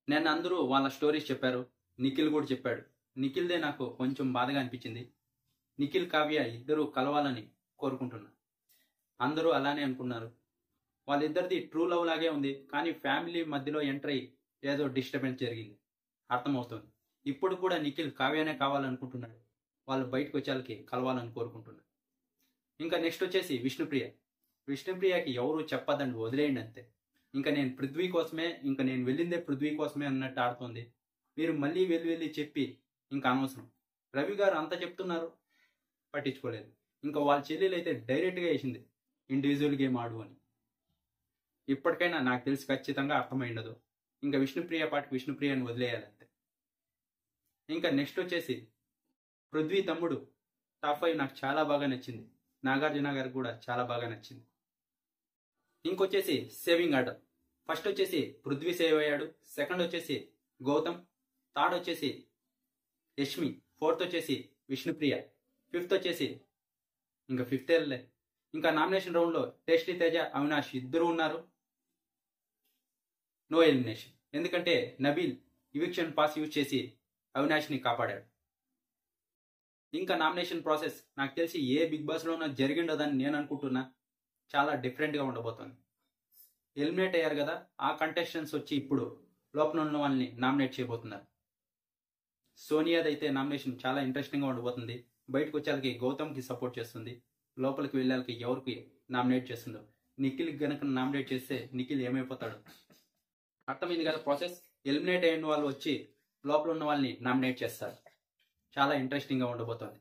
నేను అందరూ వాళ్ళ స్టోరీస్ చెప్పారు. నిఖిల్ కూడా చెప్పాడు. నిఖిల్దే నాకు కొంచెం బాధగా అనిపించింది. నిఖిల్ కావ్య ఇద్దరు కలవాలని కోరుకుంటున్నా. అందరూ అలానే అనుకున్నారు. వాళ్ళిద్దరిది ట్రూ లవ్ లాగే ఉంది. కానీ ఫ్యామిలీ మధ్యలో ఎంటర్ అయ్యి ఏదో డిస్టర్బెన్స్ జరిగింది. అర్థమవుతుంది. ఇప్పుడు కూడా నిఖిల్ కావ్యనే కావాలనుకుంటున్నాడు. వాళ్ళు బయటకు వచ్చేళ్ళకి కలవాలని కోరుకుంటున్నాడు. ఇంకా నెక్స్ట్ వచ్చేసి విష్ణుప్రియ. విష్ణుప్రియకి ఎవరు చెప్పదండి, వదిలేయండి అంతే. ఇంకా నేను పృథ్వీ కోసమే, ఇంకా నేను వెళ్ళిందే పృథ్వీ కోసమే అన్నట్టు ఆడుతుంది. మీరు మళ్ళీ వెళ్ళి చెప్పి ఇంకా అనవసరం. రవి గారు అంత చెప్తున్నారు, పట్టించుకోలేదు. ఇంకా వాళ్ళ చెల్లెలు అయితే డైరెక్ట్గా వేసింది ఇండివిజువల్ గేమ్ ఆడు అని. ఇప్పటికైనా నాకు తెలిసి ఖచ్చితంగా అర్థమైండదు. ఇంకా విష్ణుప్రియ పాటికి విష్ణుప్రియని వదిలేయాలంతే. ఇంకా నెక్స్ట్ వచ్చేసి పృథ్వీ తమ్ముడు టాప్ 5 నాకు చాలా బాగా నచ్చింది. నాగార్జున గారికి కూడా చాలా బాగా నచ్చింది. ఇంకొచ్చేసి సేవింగ్ ఆర్డర్. ఫస్ట్ వచ్చేసి పృథ్వీ సేవ్ అయ్యాడు. సెకండ్ వచ్చేసి గౌతమ్. థర్డ్ వచ్చేసి యష్మి. ఫోర్త్ వచ్చేసి విష్ణుప్రియ. ఫిఫ్త్ వచ్చేసి ఇంకా ఫిఫ్త్ ఏళ్ళే. ఇంకా నామినేషన్ రౌండ్లో టేస్టీ తేజ, అవినాష్ ఇద్దరు ఉన్నారు. No elimination. ఎందుకంటే నబీల్ ఇవిక్షన్ పాస్ యూజ్ చేసి అవినాష్ని కాపాడాడు. ఇంకా నామినేషన్ ప్రాసెస్ నాకు తెలిసి ఏ బిగ్ బాస్లోనూ జరిగిండదని నేను అనుకుంటున్నా. చాలా డిఫరెంట్గా ఉండబోతుంది. ఎలిమినేట్ అయ్యారు కదా, ఆ కంటెస్టెంట్స్ వచ్చి ఇప్పుడు లోపల ఉన్న వాళ్ళని నామినేట్ చేయబోతున్నారు. సోనియాదైతే నామినేషన్ చాలా ఇంట్రెస్టింగ్గా ఉండబోతుంది. బయటకు వచ్చేళ్ళకి గౌతమ్కి సపోర్ట్ చేస్తుంది. లోపలికి వెళ్ళాలకి ఎవరికి నామినేట్ చేస్తుందో. నిఖిల్కి గనక నామినేట్ చేస్తే నిఖిల్ ఏమైపోతాడు? అర్థమైంది కదా ప్రాసెస్. ఎలిమినేట్ అయిన వాళ్ళు వచ్చి లోపల ఉన్న వాళ్ళని నామినేట్ చేస్తారు. చాలా ఇంట్రెస్టింగ్గా ఉండబోతుంది.